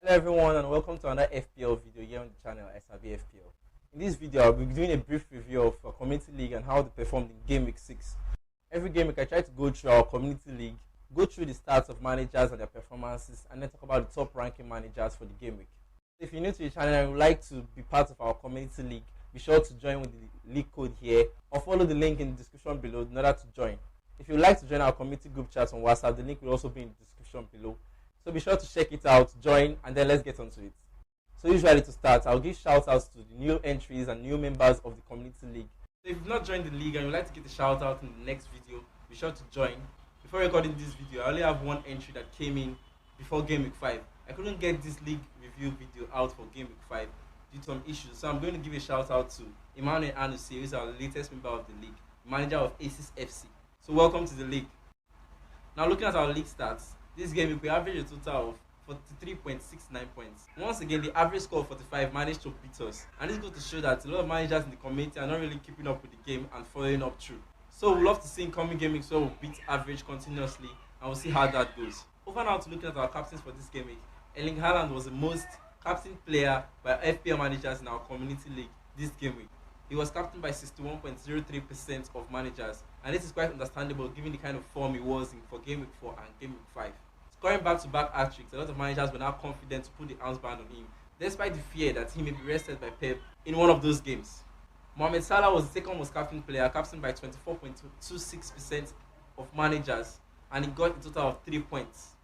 Hello everyone and welcome to another FPL video here on the channel SRB FPL. In this video I'll be doing a brief review of our community league and how they performed in game week 6. Every game week I try to go through our community league, go through the stats of managers and their performances, and then talk about the top ranking managers for the game week. If you're new to the channel and would like to be part of our community league, be sure to join with the league code here or follow the link in the description below in order to join. If you would like to join our community group chat on WhatsApp, the link will also be in the description below. So be sure to check it out, join, and then let's get onto it. So usually to start, I'll give shoutouts to the new entries and new members of the community league. So if you've not joined the league and you'd like to get a shout out in the next video, be sure to join. Before recording this video, I only have one entry that came in before game week 5. I couldn't get this league review video out for game week 5 due to some issues. So I'm going to give a shout out to Emmanuel Anusi, who is our latest member of the league, manager of Aces FC. So welcome to the league. Now looking at our league stats, this game we averaged a total of 43.69 points. Once again, the average score of 45 managed to beat us, and this goes to show that a lot of managers in the community are not really keeping up with the game and following up through. So we'll love to see incoming game weeks where we'll beat average continuously, and we'll see how that goes. Over now to looking at our captains for this game week. Erling Haaland was the most captain player by FPL managers in our community league this game week. He was captained by 61.03% of managers, and this is quite understandable given the kind of form he was in for game week 4 and game week 5. Scoring back-to-back hat-tricks, a lot of managers were now confident to put the ounce band on him, despite the fear that he may be rested by Pep in one of those games. Mohamed Salah was the second most captain player, captained by 24.26% of managers, and he got a total of 3 points.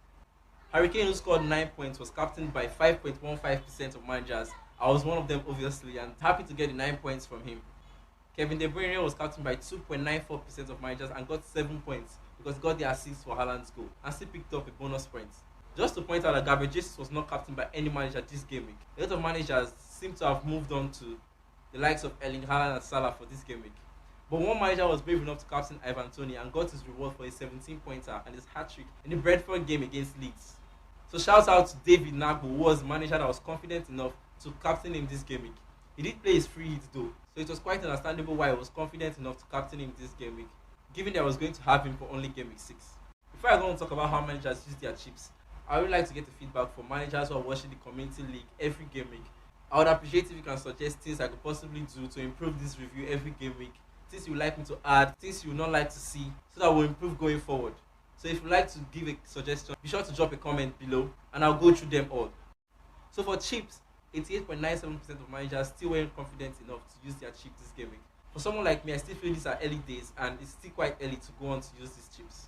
Harry Kane, who scored 9 points, was captained by 5.15% of managers. I was one of them, obviously, and happy to get the 9 points from him. Kevin De Bruyne was captained by 2.94% of managers and got 7 points because he got the assist for Haaland's goal and still picked up a bonus point. Just to point out that Gabriel Jesus was not captained by any manager this game week. A lot of managers seem to have moved on to the likes of Erling Haaland and Salah for this game week. But one manager was brave enough to captain Toney and got his reward for his 17-pointer and his hat-trick in the Brentford game against Leeds. So shout out to David Nagu, who was the manager that was confident enough to captain him this game week. He did play his free hit though, so it was quite understandable why he was confident enough to captain him this game week, given that I was going to have him for only game week 6. Before I go on to talk about how managers use their chips, I would like to get the feedback from managers who are watching the community league every game week. I would appreciate if you can suggest things I could possibly do to improve this review every game week, things you would like me to add, things you would not like to see, so that we'll improve going forward. So if you'd like to give a suggestion, be sure to drop a comment below and I'll go through them all. So for chips, 88.97% of managers still weren't confident enough to use their chips this game week. For someone like me, I still feel these are early days and it's still quite early to go on to use these chips.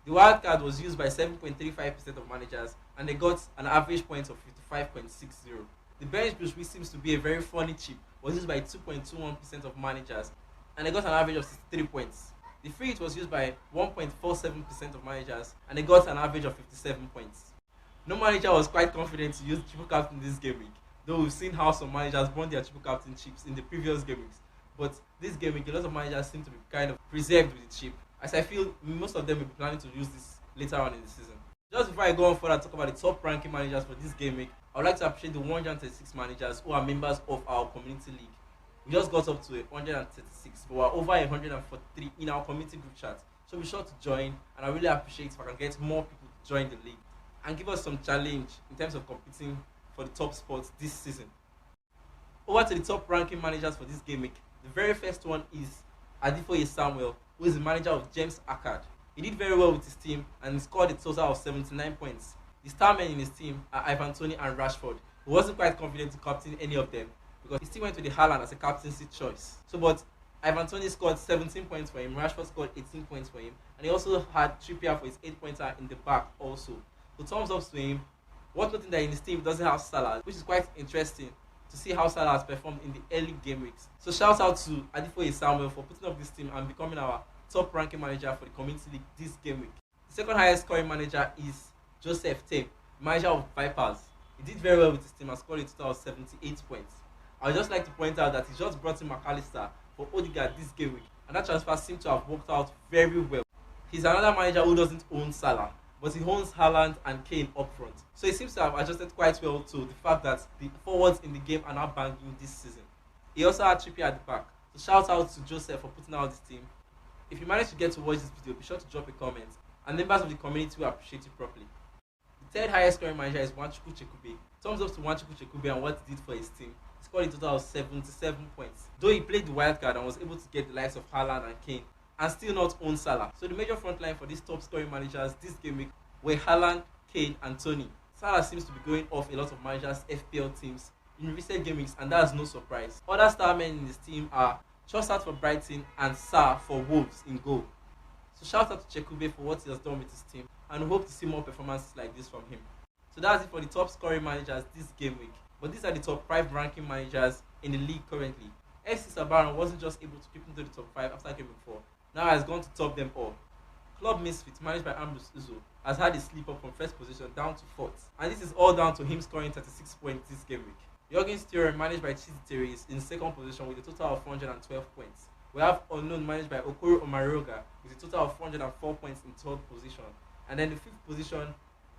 The wildcard was used by 7.35% of managers and they got an average point of 55.60. The bench boost, which seems to be a very funny chip, was used by 2.21% of managers and they got an average of 63 points. The free hit was used by 1.47% of managers and they got an average of 57 points. No manager was quite confident to use triple captain this game week, though we've seen how some managers won their triple captain chips in the previous game weeks. But this game week, a lot of managers seem to be kind of preserved with the chip, as I feel most of them will be planning to use this later on in the season. Just before I go on further to talk about the top ranking managers for this game week, I would like to appreciate the 136 managers who are members of our community league. We just got up to 136, but we're over 143 in our community group chat. So be sure to join, and I really appreciate if I can get more people to join the league and give us some challenge in terms of competing for the top spots this season. Over to the top ranking managers for this game week. The very first one is Adefoye Samuel, who is the manager of James Akkad. He did very well with his team and he scored a total of 79 points. The star men in his team are Toney and Rashford. He wasn't quite confident to captain any of them because he still went with the Haaland as a captaincy choice. But Toney scored 17 points for him, Rashford scored 18 points for him, and he also had Trippier for his 8-pointer in the back also. So thumbs up to him. Worth noting that in his team he doesn't have Salah, which is quite interesting to see how Salah has performed in the early game weeks. So shout out to Adefoye Samuel for putting up this team and becoming our top ranking manager for the community league this game week. The second highest scoring manager is Joseph Tate, manager of Vipers. He did very well with his team and scored a total of 78 points. I would just like to point out that he just brought in McAllister for Odegaard this game week, and that transfer seemed to have worked out very well. He's another manager who doesn't own Salah, but he owns Haaland and Kane up front. So he seems to have adjusted quite well to the fact that the forwards in the game are now banging this season. He also had Trippier at the back. So shout out to Joseph for putting out this team. If you manage to get to watch this video, be sure to drop a comment, and members of the community will appreciate you properly. Third highest scoring manager is Wanchuku Chekube. Thumbs up to Wanchuku Chekube and what he did for his team. He scored a total of 77 points. Though he played the wild card and was able to get the likes of Haaland and Kane and still not own Salah. So the major front line for these top scoring managers this game week were Haaland, Kane and Toney. Salah seems to be going off a lot of managers' FPL teams in recent game weeks, and that's no surprise. Other star men in his team are Shoutouts for Brighton and Sarr for Wolves in goal. So shout out to Chekube for what he has done with his team, and we hope to see more performances like this from him. So that's it for the top scoring managers this game week. But these are the top 5 ranking managers in the league currently. FC Sabaran wasn't just able to creep into the top 5 after game week 4. Now has gone to top them all. Club Misfit, managed by Ambrose Uzo, has had a slip up from first position down to 4th. And this is all down to him scoring 36 points this game week. Jurgen's Theorem, managed by Chidi Terry, is in second position with a total of 412 points. We have Unknown, managed by Okoro Omarioga, with a total of 404 points in 3rd position. And then the 5th position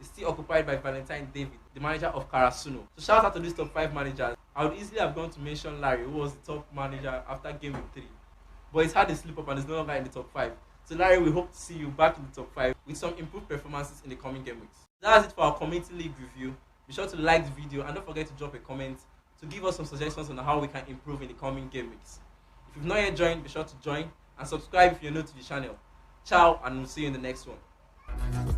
is still occupied by Valentine David, the manager of Karasuno. So shout out to these top 5 managers. I would easily have gone to mention Larry, who was the top manager after game week 3. But he's had a slip up and is no longer in the top 5. So Larry, we hope to see you back in the top 5 with some improved performances in the coming game weeks. That's it for our community league review. Be sure to like the video and don't forget to drop a comment to give us some suggestions on how we can improve in the coming game weeks. If you've not yet joined, be sure to join and subscribe if you're new to the channel. Ciao, and we'll see you in the next one.